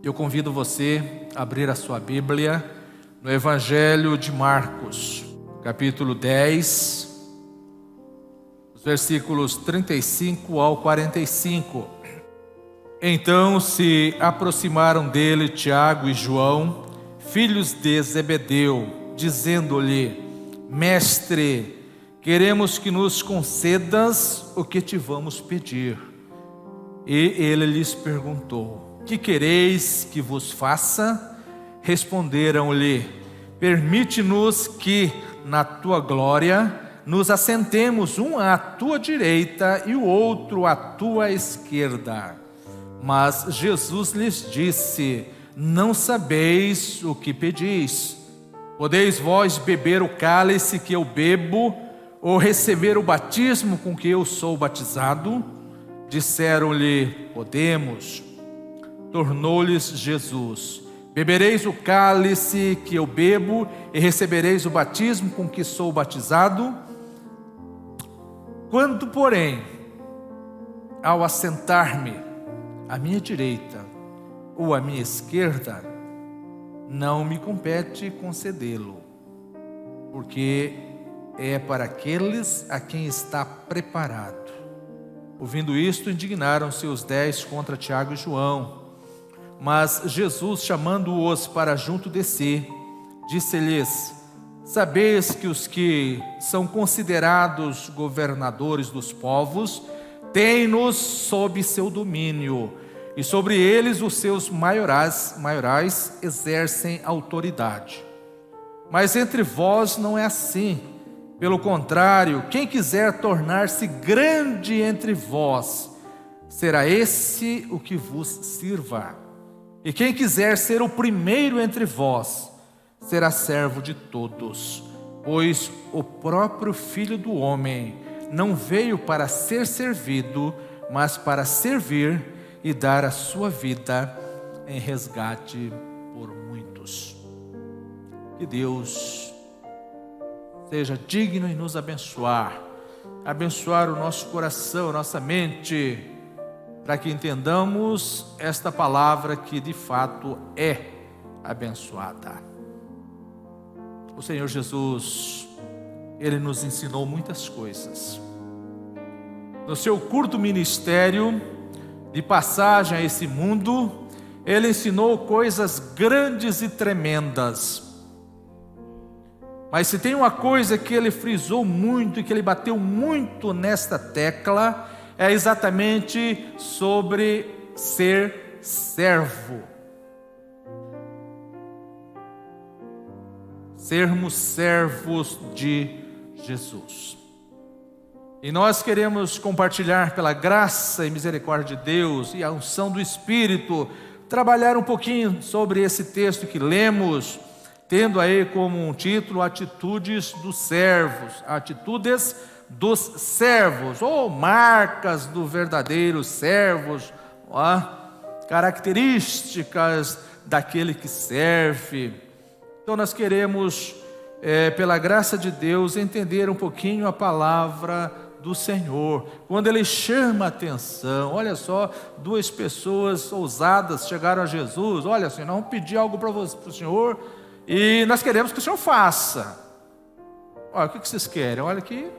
Eu convido você a abrir a sua Bíblia no Evangelho de Marcos, capítulo 10, os versículos 35 ao 45. Então se aproximaram dele Tiago e João, filhos de Zebedeu, dizendo-lhe: Mestre, queremos que nos concedas o que te vamos pedir. E ele lhes perguntou: Que quereis que vos faça? Responderam-lhe: Permite-nos que, na tua glória, nos assentemos um à tua direita e o outro à tua esquerda. Mas Jesus lhes disse: Não sabeis o que pedis. Podeis vós beber o cálice que eu bebo, ou receber o batismo com que eu sou batizado? Disseram-lhe: Podemos. Tornou-lhes Jesus: Bebereis o cálice que eu bebo e recebereis o batismo com que sou batizado? Quando, porém, ao assentar-me à minha direita ou à minha esquerda, não me compete concedê-lo, porque é para aqueles a quem está preparado. Ouvindo isto, indignaram-se os 10 contra Tiago e João. Mas Jesus, chamando-os para junto de si, disse-lhes: Sabeis que os que são considerados governadores dos povos têm-nos sob seu domínio, e sobre eles os seus maiorais exercem autoridade. Mas entre vós não é assim. Pelo contrário, quem quiser tornar-se grande entre vós, será esse o que vos sirva. E quem quiser ser o primeiro entre vós, será servo de todos. Pois o próprio Filho do Homem não veio para ser servido, mas para servir e dar a sua vida em resgate por muitos. Que Deus seja digno em nos abençoar o nosso coração, nossa mente, para que entendamos esta palavra que de fato é abençoada. O Senhor Jesus, Ele nos ensinou muitas coisas. No seu curto ministério de passagem a esse mundo, Ele ensinou coisas grandes e tremendas. Mas se tem uma coisa que Ele frisou muito e que Ele bateu muito nesta tecla, é exatamente sobre ser servo. Sermos servos de Jesus. E nós queremos compartilhar, pela graça e misericórdia de Deus e a unção do Espírito, trabalhar um pouquinho sobre esse texto que lemos, tendo aí como um título Atitudes dos servos, atitudes dos servos, ou marcas do verdadeiro servos, características daquele que serve. Então nós queremos, pela graça de Deus, entender um pouquinho a palavra do Senhor, quando Ele chama a atenção. Olha só, 2 pessoas ousadas chegaram a Jesus: olha, Senhor, nós vamos pedir algo para o Senhor, e nós queremos que o Senhor faça. Olha, o que vocês querem? Olha aqui,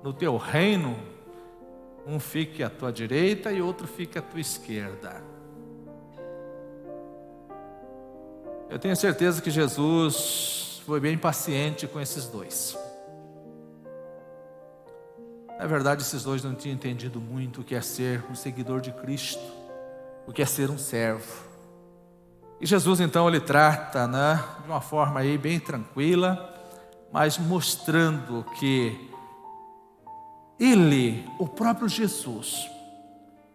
no teu reino, um fique à tua direita e outro fique à tua esquerda. Eu tenho certeza que Jesus foi bem paciente com esses 2. Na verdade, esses 2 não tinham entendido muito o que é ser um seguidor de Cristo, o que é ser um servo. E Jesus então Ele trata, de uma forma aí bem tranquila, mas mostrando que Ele, o próprio Jesus,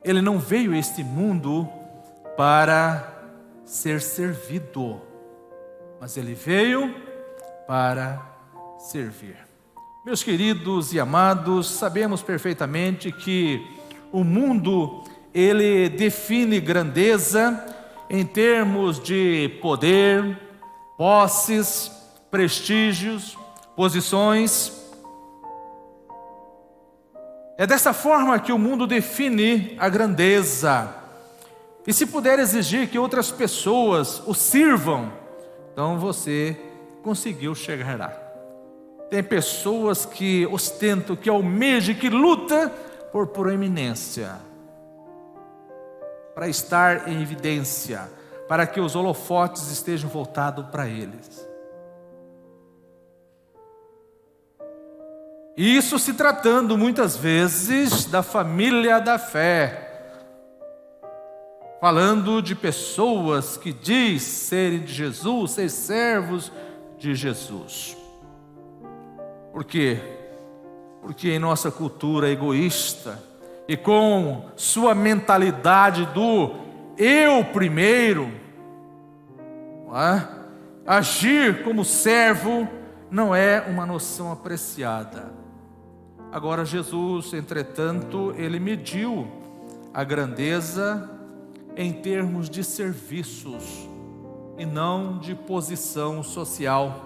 Ele não veio a este mundo para ser servido, mas Ele veio para servir. Meus queridos e amados, sabemos perfeitamente que o mundo, ele define grandeza em termos de poder, posses, prestígios, posições. É dessa forma que o mundo define a grandeza. E se puder exigir que outras pessoas o sirvam, então você conseguiu chegar lá. Tem pessoas que ostentam, que almejam, que lutam por proeminência, para estar em evidência, para que os holofotes estejam voltados para eles. Isso se tratando muitas vezes da família da fé, falando de pessoas que diz serem de Jesus, ser servos de Jesus. Por quê? Porque em nossa cultura egoísta e com sua mentalidade do eu primeiro, agir como servo não é uma noção apreciada. Agora Jesus, entretanto, ele mediu a grandeza em termos de serviços e não de posição social.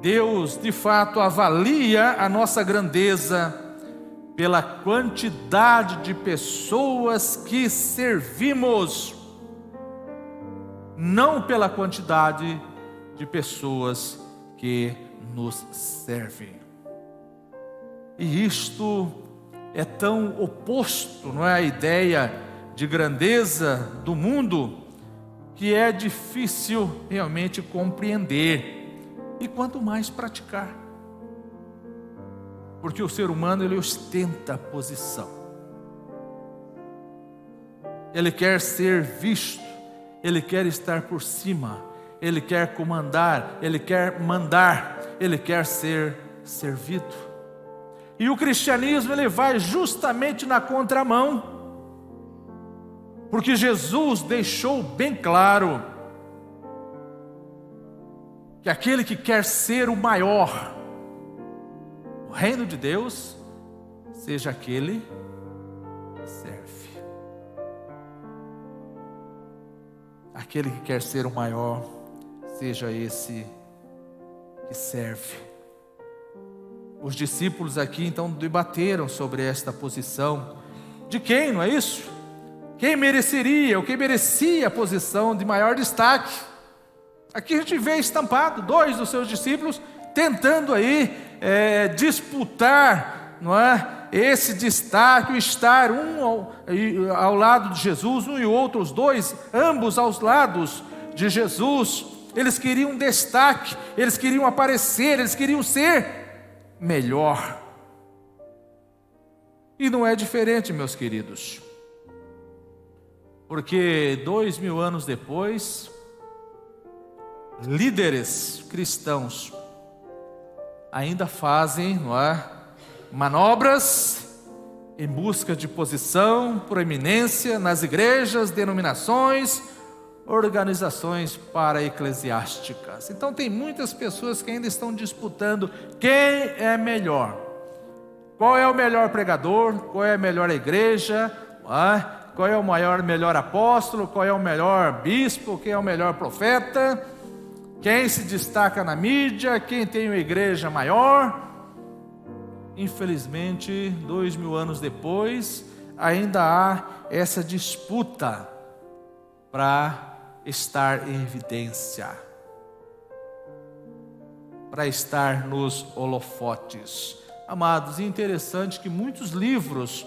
Deus, de fato, avalia a nossa grandeza pela quantidade de pessoas que servimos, não pela quantidade de pessoas que nos servem. E isto é tão oposto, não é, a ideia de grandeza do mundo, que é difícil realmente compreender. E quanto mais praticar. Porque o ser humano, ele ostenta a posição. Ele quer ser visto, ele quer estar por cima, ele quer comandar, ele quer mandar, ele quer ser servido. E o cristianismo, ele vai justamente na contramão. Porque Jesus deixou bem claro que aquele que quer ser o maior no reino de Deus, seja aquele que serve. Aquele que quer ser o maior, seja esse que serve. Os discípulos aqui então debateram sobre esta posição. De quem, não é isso? Quem mereceria, ou quem merecia a posição de maior destaque? Aqui a gente vê estampado 2 dos seus discípulos tentando aí disputar, não é, esse destaque, o estar um ao lado de Jesus, um e outro, os dois, ambos aos lados de Jesus. Eles queriam destaque, eles queriam aparecer, eles queriam ser melhor. E não é diferente, meus queridos, porque 2000 anos depois, líderes cristãos ainda fazem, não é, manobras em busca de posição, proeminência nas igrejas, denominações, organizações para-eclesiásticas. Então tem muitas pessoas que ainda estão disputando quem é melhor. Qual é o melhor pregador? Qual é a melhor igreja? Qual é o melhor apóstolo? Qual é o melhor bispo? Quem é o melhor profeta? Quem se destaca na mídia? Quem tem uma igreja maior? Infelizmente, 2000 anos depois, ainda há essa disputa para estar em evidência, para estar nos holofotes. Amados, é interessante que muitos livros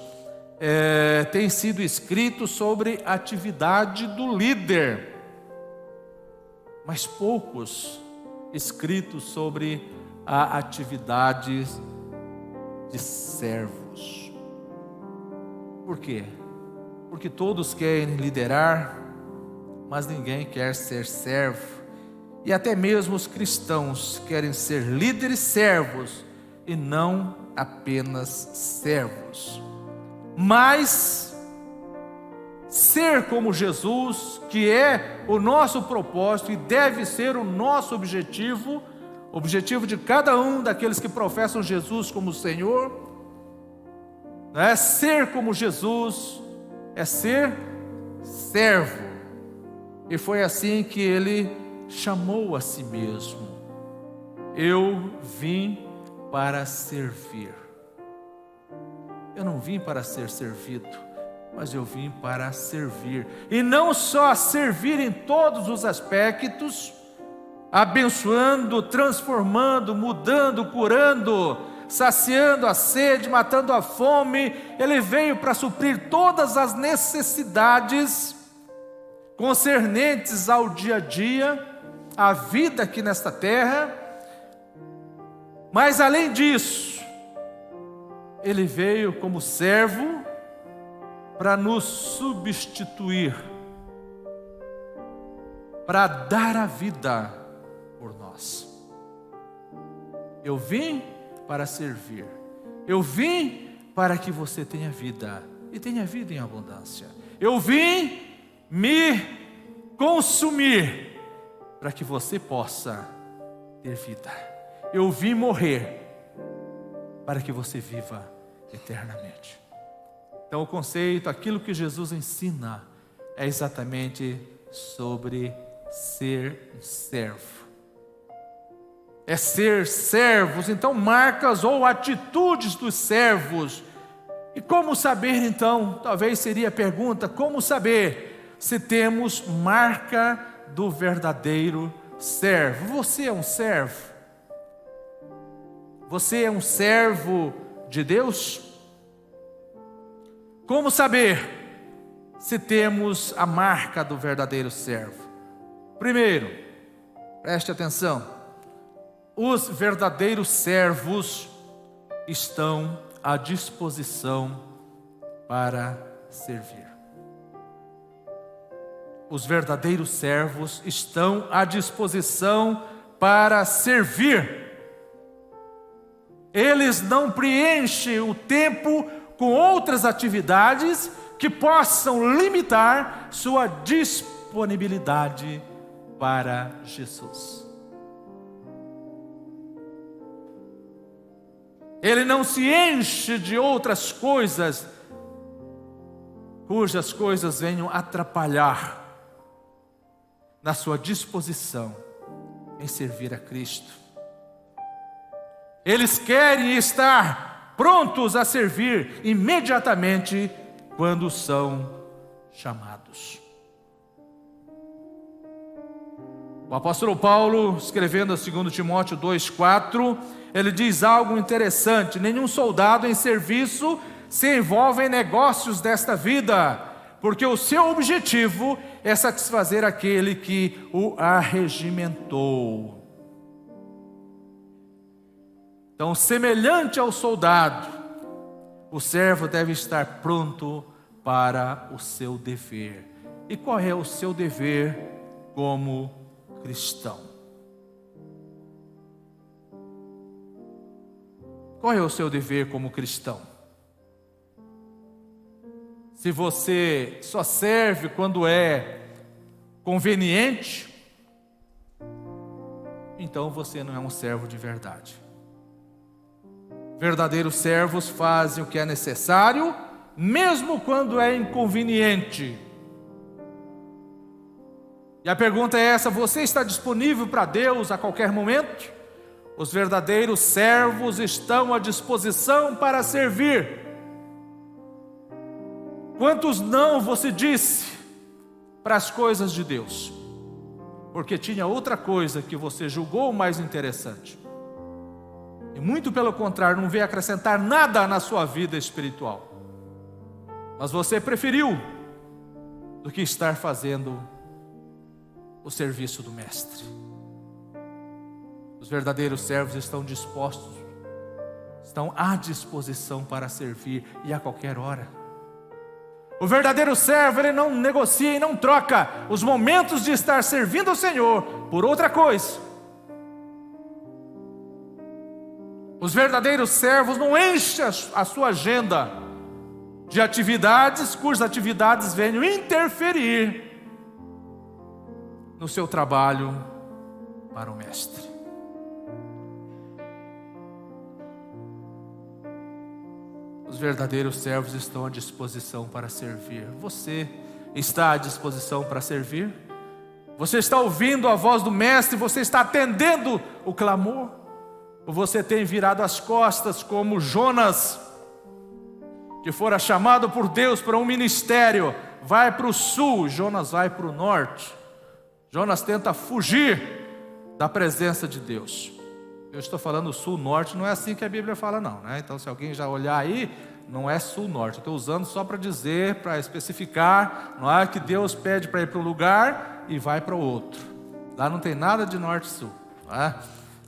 têm sido escritos sobre a atividade do líder, mas poucos escritos sobre a atividade de servos. Por quê? Porque todos querem liderar, mas ninguém quer ser servo. E até mesmo os cristãos querem ser líderes servos e não apenas servos. Mas ser como Jesus, que é o nosso propósito e deve ser o nosso objetivo, objetivo de cada um daqueles que professam Jesus como Senhor, não é ser como Jesus, é ser servo. E foi assim que ele chamou a si mesmo: eu vim para servir. Eu não vim para ser servido. mas eu vim para servir. E não só servir em todos os aspectos, abençoando, transformando, mudando, curando, saciando a sede, matando a fome. Ele veio para suprir todas as necessidades concernentes ao dia a dia, à vida aqui nesta terra. Mas além disso, ele veio como servo para nos substituir, para dar a vida por nós. Eu vim para servir. Eu vim para que você tenha vida, e tenha vida em abundância. Eu vim me consumir para que você possa ter vida. Eu vim morrer para que você viva eternamente. Então o conceito, aquilo que Jesus ensina, é exatamente sobre ser servo. É ser servos. Então marcas ou atitudes dos servos. E como saber então? Talvez seria a pergunta: como saber se temos marca do verdadeiro servo? Você é um servo? Você é um servo de Deus? Como saber se temos a marca do verdadeiro servo? Primeiro, preste atenção: os verdadeiros servos estão à disposição para servir. Os verdadeiros servos estão à disposição para servir. Eles não preenchem o tempo com outras atividades que possam limitar sua disponibilidade para Jesus. Ele não se enche de outras coisas, cujas coisas venham atrapalhar na sua disposição em servir a Cristo. Eles querem estar prontos a servir imediatamente quando são chamados. O apóstolo Paulo, escrevendo a 2 Timóteo 2,4, ele diz algo interessante: nenhum soldado em serviço se envolve em negócios desta vida, porque o seu objetivo é satisfazer aquele que o arregimentou. Então, semelhante ao soldado, o servo deve estar pronto para o seu dever. E qual é o seu dever como cristão? Qual é o seu dever como cristão? Se você só serve quando é conveniente, então você não é um servo de verdade. Verdadeiros servos fazem o que é necessário, mesmo quando é inconveniente. E a pergunta é essa: você está disponível para Deus a qualquer momento? Os verdadeiros servos estão à disposição para servir. Quantos não você disse para as coisas de Deus, porque tinha outra coisa que você julgou mais interessante? E muito pelo contrário, não veio acrescentar nada na sua vida espiritual. Mas você preferiu do que estar fazendo o serviço do Mestre. Os verdadeiros servos estão dispostos, estão à disposição para servir, e a qualquer hora. O verdadeiro servo, ele não negocia e não troca os momentos de estar servindo ao Senhor por outra coisa. Os verdadeiros servos não enchem a sua agenda de atividades, cujas atividades venham interferir no seu trabalho para o Mestre. Os verdadeiros servos estão à disposição para servir. Você está à disposição para servir? Você está ouvindo a voz do Mestre? Você está atendendo o clamor? Ou você tem virado as costas como Jonas que fora chamado por Deus para um ministério, vai para o sul, Jonas vai para o norte. Jonas tenta fugir da presença de Deus. Eu estou falando sul-norte, não é assim que a Bíblia fala não, né? Então se alguém já olhar aí, não é sul-norte. Eu estou usando só para dizer, para especificar, não é que Deus pede para ir para um lugar e vai para o outro. Lá não tem nada de norte e sul, não é?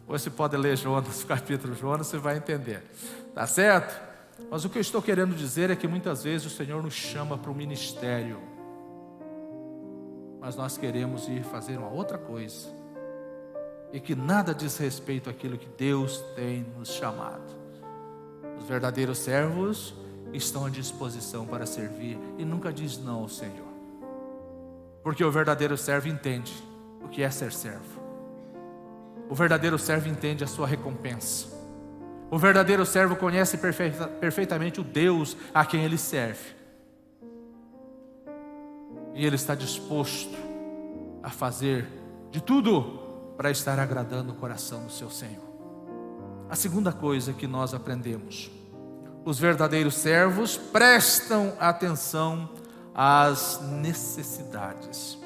Ou você pode ler Jonas, o capítulo Jonas, você vai entender, tá certo? Mas o que eu estou querendo dizer é que muitas vezes o Senhor nos chama para o ministério, mas nós queremos ir fazer uma outra coisa, e que nada diz respeito àquilo que Deus tem nos chamado. Os verdadeiros servos estão à disposição para servir, e nunca diz não ao Senhor, porque o verdadeiro servo entende o que é ser servo. O verdadeiro servo entende a sua recompensa. O verdadeiro servo conhece perfeitamente o Deus a quem ele serve, e ele está disposto a fazer de tudo para estar agradando o coração do seu Senhor. A segunda coisa que nós aprendemos: os verdadeiros servos prestam atenção às necessidades.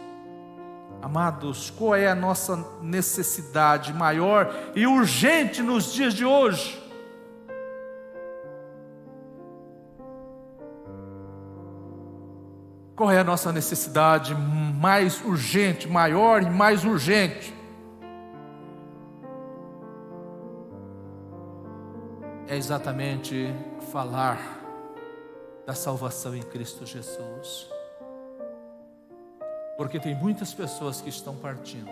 Amados, qual é a nossa necessidade maior e urgente nos dias de hoje? Qual é a nossa necessidade mais urgente, maior e mais urgente? É exatamente falar da salvação em Cristo Jesus. Porque tem muitas pessoas que estão partindo,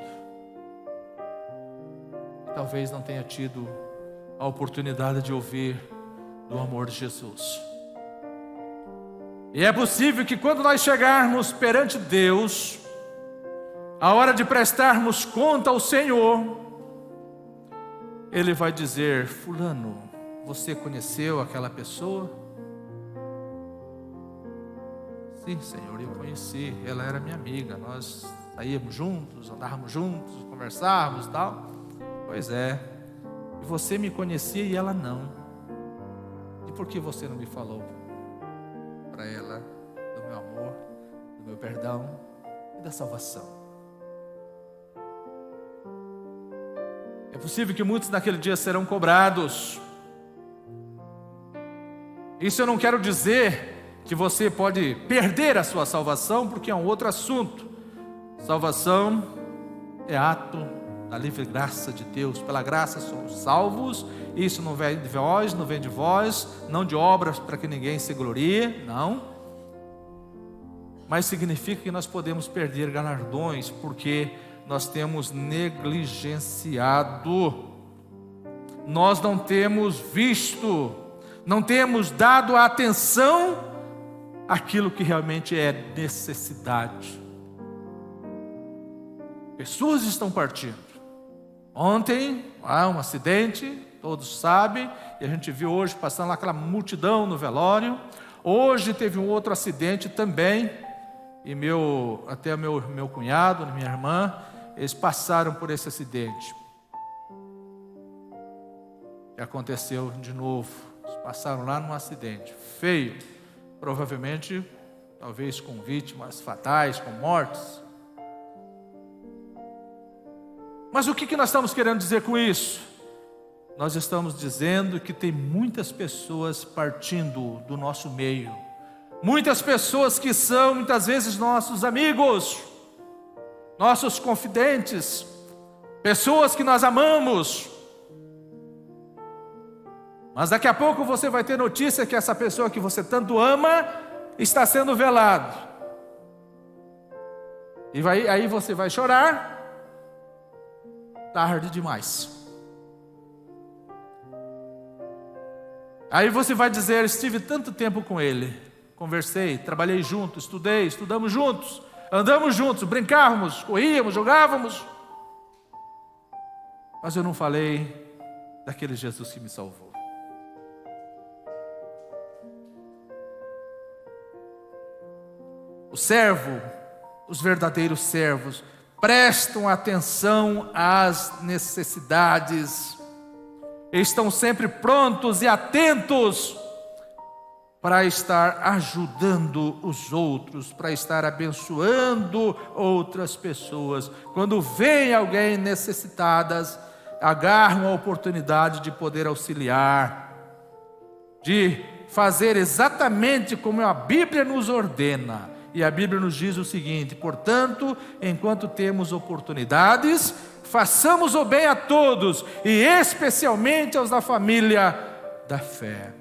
talvez não tenha tido a oportunidade de ouvir do amor de Jesus. E é possível que quando nós chegarmos perante Deus, a hora de prestarmos conta ao Senhor, Ele vai dizer: fulano, você conheceu aquela pessoa? Sim, Senhor, eu conheci, ela era minha amiga, nós saíamos juntos, andávamos juntos, conversávamos e tal. Pois é, e você me conhecia e ela não. E por que você não me falou para ela do meu amor, do meu perdão e da salvação? É possível que muitos naquele dia serão cobrados. Isso eu não quero dizer que você pode perder a sua salvação, porque é um outro assunto. Salvação é ato da livre graça de Deus. Pela graça somos salvos. Isso não vem de vós, não vem de vós, não de obras para que ninguém se glorie, não. Mas significa que nós podemos perder galardões, porque nós temos negligenciado, nós não temos visto, não temos dado atenção àquilo que realmente é necessidade. Pessoas estão partindo. Ontem, um acidente, todos sabem, e a gente viu hoje passando lá aquela multidão no velório. Hoje teve um outro acidente também, e até meu cunhado, minha irmã, eles passaram por esse acidente. E aconteceu de novo. Eles passaram lá num acidente feio, provavelmente, talvez com vítimas fatais, com mortes. Mas o que nós estamos querendo dizer com isso? Nós estamos dizendo que tem muitas pessoas partindo do nosso meio. Muitas pessoas que são muitas vezes nossos amigos, nossos confidentes, pessoas que nós amamos. Mas daqui a pouco você vai ter notícia que essa pessoa que você tanto ama está sendo velado. E aí você vai chorar, tarde demais. Aí você vai dizer: estive tanto tempo com ele, conversei, trabalhei junto, estudamos juntos, andamos juntos, brincávamos, corríamos, jogávamos, mas eu não falei daquele Jesus que me salvou. O servo, os verdadeiros servos, prestam atenção às necessidades, estão sempre prontos e atentos para estar ajudando os outros, para estar abençoando outras pessoas. Quando vem alguém necessitadas, agarram a oportunidade de poder auxiliar, de fazer exatamente como a Bíblia nos ordena. E a Bíblia nos diz o seguinte: portanto, enquanto temos oportunidades, façamos o bem a todos, e especialmente aos da família da fé.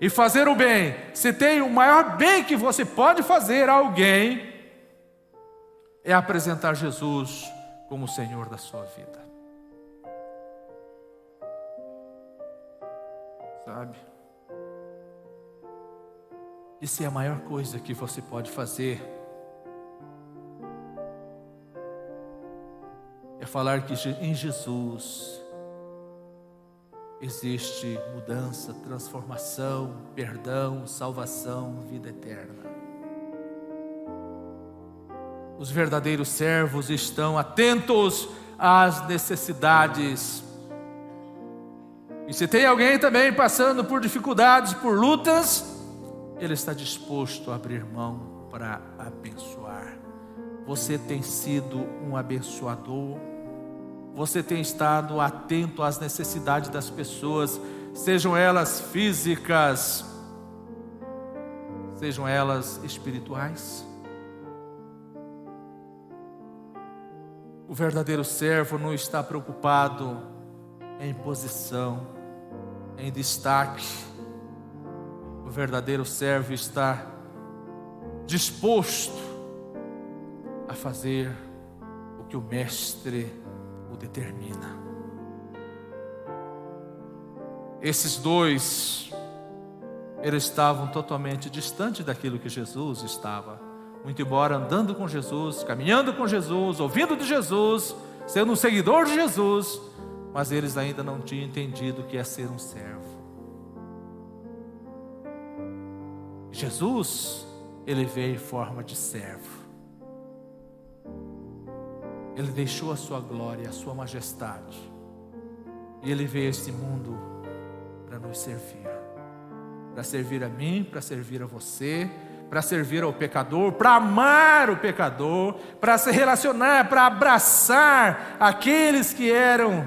E fazer o bem, se tem o maior bem que você pode fazer a alguém, é apresentar Jesus como o Senhor da sua vida. Sabe? Isso é a maior coisa que você pode fazer. É falar que em Jesus existe mudança, transformação, perdão, salvação, vida eterna. Os verdadeiros servos estão atentos às necessidades. E se tem alguém também passando por dificuldades, por lutas, ele está disposto a abrir mão para abençoar. Você tem sido um abençoador. Você tem estado atento às necessidades das pessoas, sejam elas físicas, sejam elas espirituais. O verdadeiro servo não está preocupado em posição, em destaque. O verdadeiro servo está disposto a fazer o que o mestre o determina. Esses dois, eles estavam totalmente distantes daquilo que Jesus estava. Muito embora andando com Jesus, caminhando com Jesus, ouvindo de Jesus, sendo um seguidor de Jesus, mas eles ainda não tinham entendido o que é ser um servo. Jesus, ele veio em forma de servo. Ele deixou a sua glória, a sua majestade, e ele veio a este mundo para nos servir, para servir a mim, para servir a você, para servir ao pecador, para amar o pecador, para se relacionar, para abraçar aqueles que eram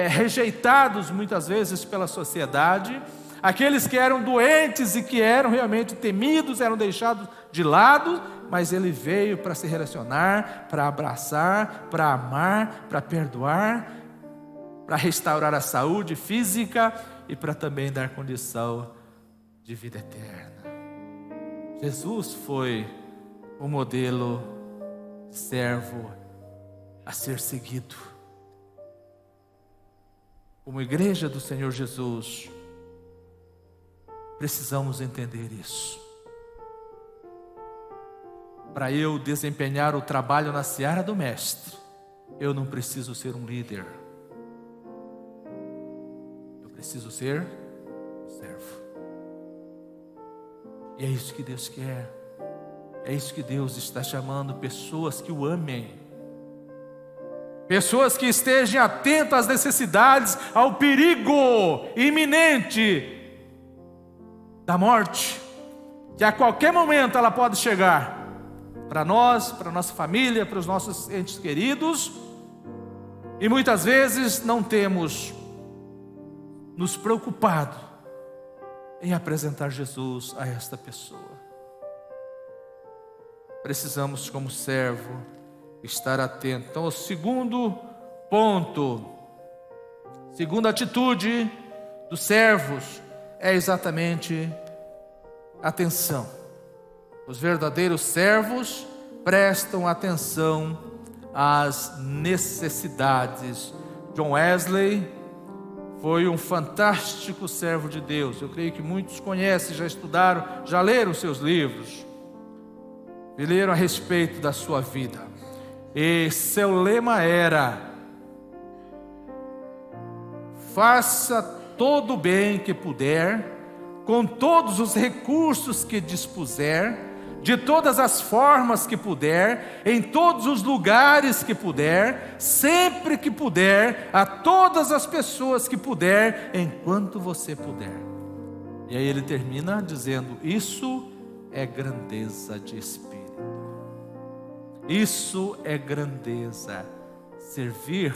rejeitados muitas vezes pela sociedade, aqueles que eram doentes e que eram realmente temidos, eram deixados de lado, mas ele veio para se relacionar, para abraçar, para amar, para perdoar, para restaurar a saúde física e para também dar condição de vida eterna. Jesus foi o modelo servo a ser seguido. Como igreja do Senhor Jesus, precisamos entender isso. Para eu desempenhar o trabalho na seara do Mestre, eu não preciso ser um líder. Eu preciso ser um servo. E é isso que Deus quer. É isso que Deus está chamando pessoas que o amem. Pessoas que estejam atentas às necessidades, ao perigo iminente da morte, que a qualquer momento ela pode chegar para nós, para a nossa família, para os nossos entes queridos, e muitas vezes não temos nos preocupado em apresentar Jesus a esta pessoa. Precisamos, como servo, estar atento. Então, o segundo ponto, segunda atitude dos servos é exatamente atenção. Os verdadeiros servos prestam atenção às necessidades. John Wesley foi um fantástico servo de Deus. Eu creio que muitos conhecem, já estudaram, já leram seus livros e leram a respeito da sua vida. E seu lema era: faça todo o bem que puder, com todos os recursos que dispuser, de todas as formas que puder, em todos os lugares que puder, sempre que puder, a todas as pessoas que puder, enquanto você puder. E aí ele termina dizendo: isso é grandeza de espírito. Isso é grandeza. Servir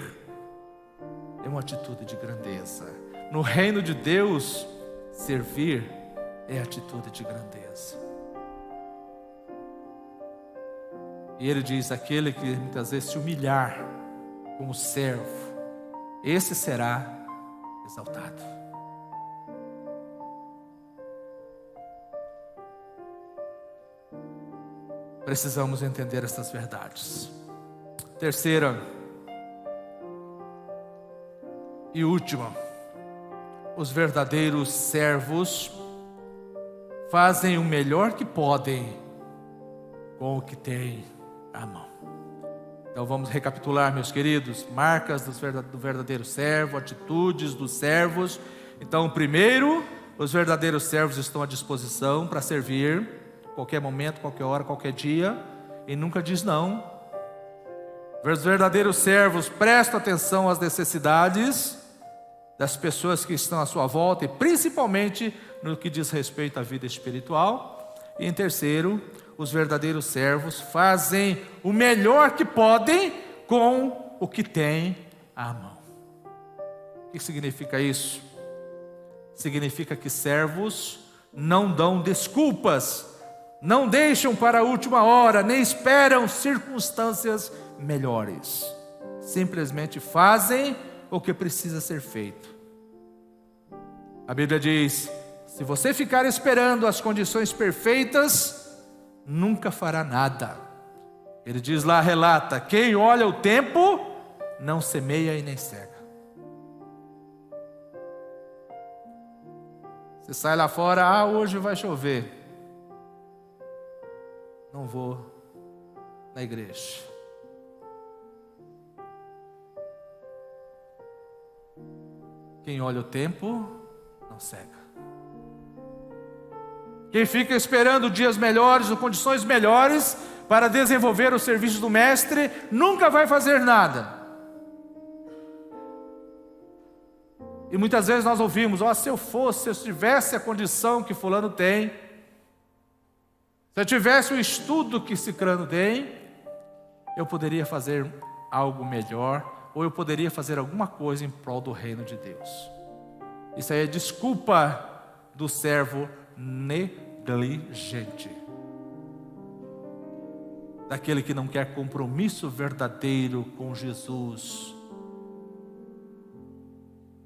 é uma atitude de grandeza. No reino de Deus, servir é atitude de grandeza. E ele diz: aquele que muitas vezes se humilhar como servo, esse será exaltado. Precisamos entender essas verdades. Terceira e última: os verdadeiros servos fazem o melhor que podem com o que têm à mão. Então vamos recapitular, meus queridos: marcas do verdadeiro servo, atitudes dos servos. Então, primeiro, os verdadeiros servos estão à disposição para servir, qualquer momento, qualquer hora, qualquer dia, e nunca diz não. Os verdadeiros servos prestam atenção às necessidades das pessoas que estão à sua volta, e principalmente no que diz respeito à vida espiritual. E em terceiro, os verdadeiros servos fazem o melhor que podem com o que têm à mão. O que significa isso? Significa que servos não dão desculpas, não deixam para a última hora, nem esperam circunstâncias melhores. Simplesmente fazem o que precisa ser feito. A Bíblia diz: se você ficar esperando as condições perfeitas, nunca fará nada. Ele diz lá, relata: quem olha o tempo, não semeia e nem cega. Você sai lá fora: hoje vai chover, não vou na igreja. Quem olha o tempo, não cega. Quem fica esperando dias melhores ou condições melhores para desenvolver o serviço do mestre, nunca vai fazer nada. E muitas vezes nós ouvimos: se eu tivesse a condição que fulano tem, se eu tivesse o estudo que cicrano tem, eu poderia fazer algo melhor, ou eu poderia fazer alguma coisa em prol do reino de Deus. Isso aí é desculpa do servo negligente, daquele que não quer compromisso verdadeiro com Jesus,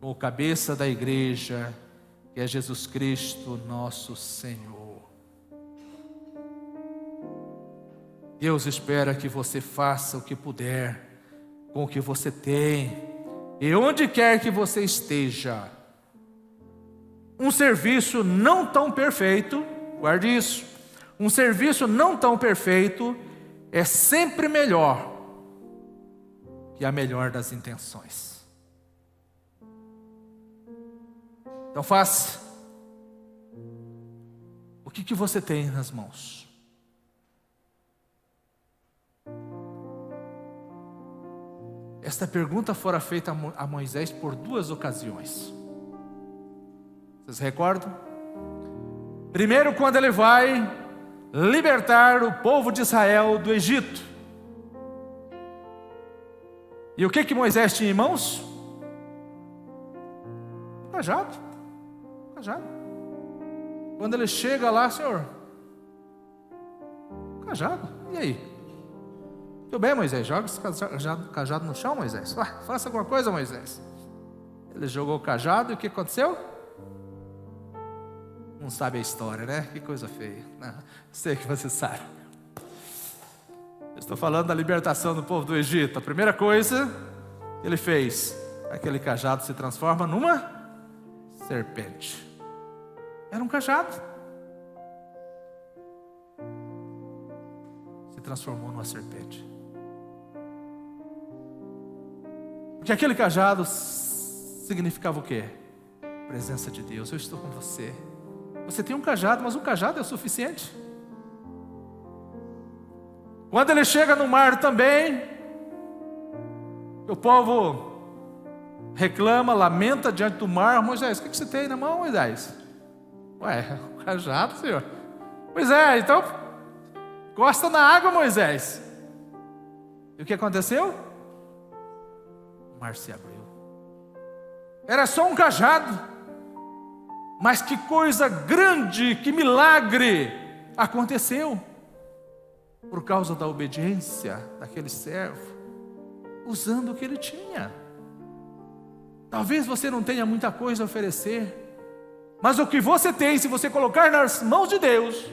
com o cabeça da igreja, que é Jesus Cristo, nosso Senhor. Deus espera que você faça o que puder com o que você tem, e onde quer que você esteja. Um serviço não tão perfeito, guarde isso, um serviço não tão perfeito é sempre melhor que a melhor das intenções. Então faça. O que você tem nas mãos? Esta pergunta fora feita a Moisés por 2 ocasiões. Vocês recordam? Primeiro, quando ele vai libertar o povo de Israel do Egito. E o que Moisés tinha em mãos? Cajado. Cajado. Quando ele chega lá: Senhor, cajado, e aí? Tudo bem, Moisés, joga esse cajado no chão, Moisés. Faça alguma coisa, Moisés. Ele jogou o cajado e o que aconteceu? Não sabe a história, né? Que coisa feia. Não, sei que você sabe. Eu estou falando da libertação do povo do Egito. A primeira coisa que ele fez, aquele cajado se transforma numa serpente. Era um cajado. Se transformou numa serpente. Porque aquele cajado significava o quê? Presença de Deus. Eu estou com você. Você tem um cajado, mas um cajado é o suficiente. Quando ele chega no mar também, o povo reclama, lamenta diante do mar: Moisés, o que você tem na mão, Moisés? Ué, o cajado, Senhor. Pois é, então, encosta na água, Moisés. E o que aconteceu? O mar se abriu. Era só um cajado. Mas que coisa grande, que milagre aconteceu. Por causa da obediência daquele servo, usando o que ele tinha. Talvez você não tenha muita coisa a oferecer, mas o que você tem, se você colocar nas mãos de Deus,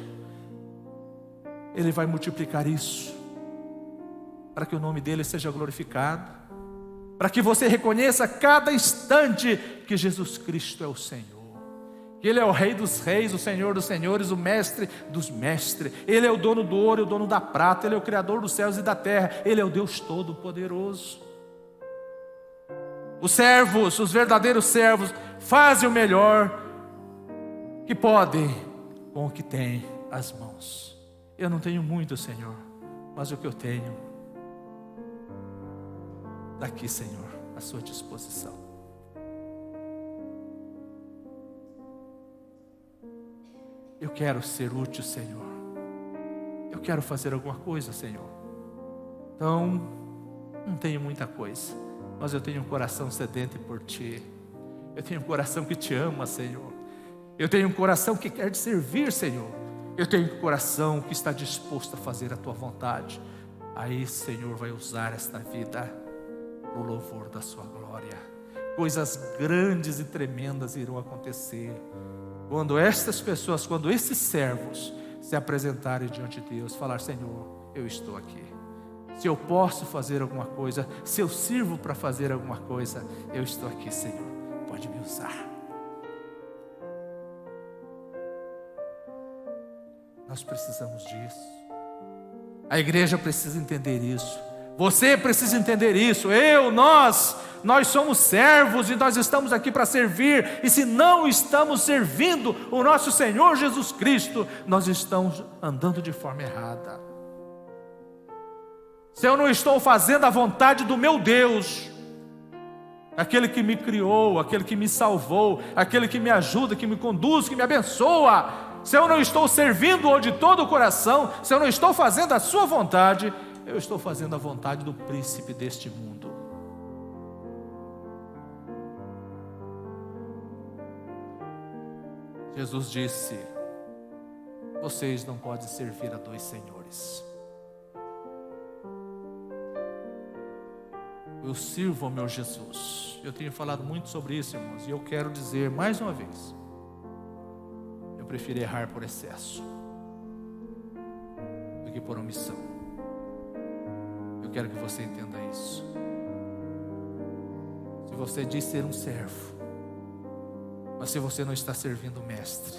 Ele vai multiplicar isso, para que o nome dEle seja glorificado, para que você reconheça a cada instante que Jesus Cristo é o Senhor, que Ele é o Rei dos Reis, o Senhor dos Senhores, o Mestre dos Mestres. Ele é o dono do ouro e o dono da prata. Ele é o Criador dos céus e da terra. Ele é o Deus Todo-Poderoso. Os servos, os verdadeiros servos, fazem o melhor que podem com o que têm às mãos. Eu não tenho muito, Senhor, mas o que eu tenho, daqui, Senhor, à sua disposição. Eu quero ser útil, Senhor. Eu quero fazer alguma coisa, Senhor. Então, não tenho muita coisa, mas eu tenho um coração sedento por Ti. Eu tenho um coração que Te ama, Senhor. Eu tenho um coração que quer Te servir, Senhor. Eu tenho um coração que está disposto a fazer a Tua vontade. Aí, Senhor, vai usar esta vida para o louvor da Sua glória. Coisas grandes e tremendas irão acontecer quando estas pessoas, quando esses servos se apresentarem diante de Deus, falar: Senhor, eu estou aqui. Se eu posso fazer alguma coisa, se eu sirvo para fazer alguma coisa, eu estou aqui, Senhor, pode me usar. Nós precisamos disso. A igreja precisa entender isso. Você precisa entender isso. Nós somos servos e nós estamos aqui para servir. E se não estamos servindo o nosso Senhor Jesus Cristo, nós estamos andando de forma errada. Se eu não estou fazendo a vontade do meu Deus, aquele que me criou, aquele que me salvou, aquele que me ajuda, que me conduz, que me abençoa, se eu não estou servindo-o de todo o coração, se eu não estou fazendo a sua vontade, eu estou fazendo a vontade do príncipe deste mundo. Jesus disse: vocês não podem servir a dois senhores. Eu sirvo ao meu Jesus. Eu tenho falado muito sobre isso, irmãos, e eu quero dizer mais uma vez: eu prefiro errar por excesso do que por omissão. Eu quero que você entenda isso. Se você diz ser um servo, mas se você não está servindo o Mestre,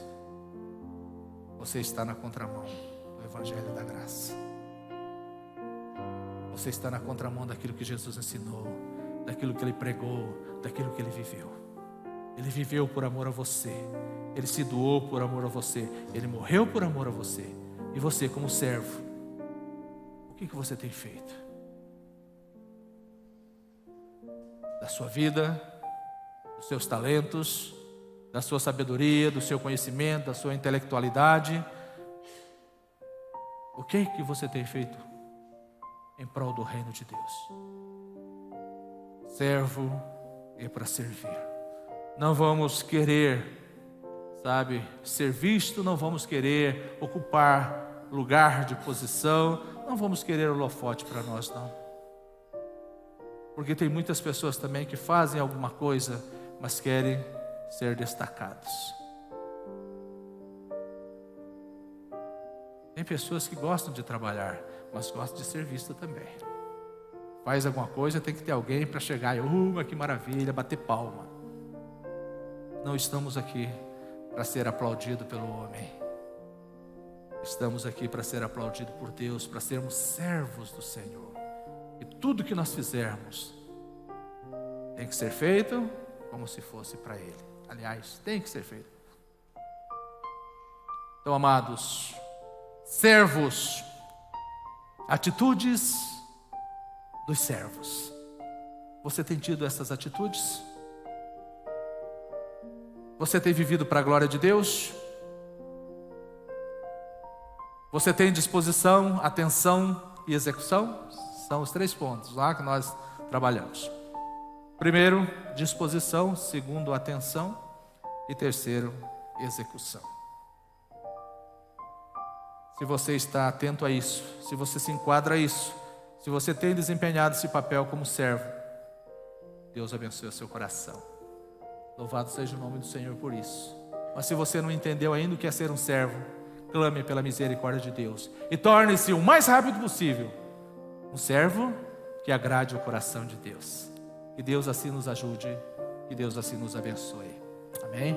você está na contramão do Evangelho da Graça. Você está na contramão daquilo que Jesus ensinou, daquilo que Ele pregou, daquilo que Ele viveu. Ele viveu por amor a você. Ele se doou por amor a você. Ele morreu por amor a você. E você, como servo, o que você tem feito? Da sua vida, dos seus talentos, da sua sabedoria, do seu conhecimento, da sua intelectualidade. O que você tem feito em prol do reino de Deus? Servo é para servir. Não vamos querer, ser visto, não vamos querer ocupar lugar de posição, não vamos querer holofote para nós, não. Porque tem muitas pessoas também que fazem alguma coisa, mas querem ser destacados. Tem pessoas que gostam de trabalhar, mas gostam de ser vista também. Faz alguma coisa, tem que ter alguém para chegar e, que maravilha, bater palma. Não estamos aqui para ser aplaudido pelo homem. Estamos aqui para ser aplaudido por Deus, para sermos servos do Senhor. E tudo que nós fizermos tem que ser feito como se fosse para Ele. Aliás, tem que ser feito. Então, amados, servos, atitudes dos servos. Você tem tido essas atitudes? Você tem vivido para a glória de Deus? Você tem disposição, atenção e execução? São os 3 pontos lá que nós trabalhamos. Primeiro, disposição. Segundo, atenção. E terceiro, execução. Se você está atento a isso, se você se enquadra a isso, se você tem desempenhado esse papel como servo, Deus abençoe o seu coração. Louvado seja o nome do Senhor por isso. Mas se você não entendeu ainda o que é ser um servo, clame pela misericórdia de Deus e torne-se o mais rápido possível um servo que agrade o coração de Deus. Que Deus assim nos ajude, que Deus assim nos abençoe. Amém?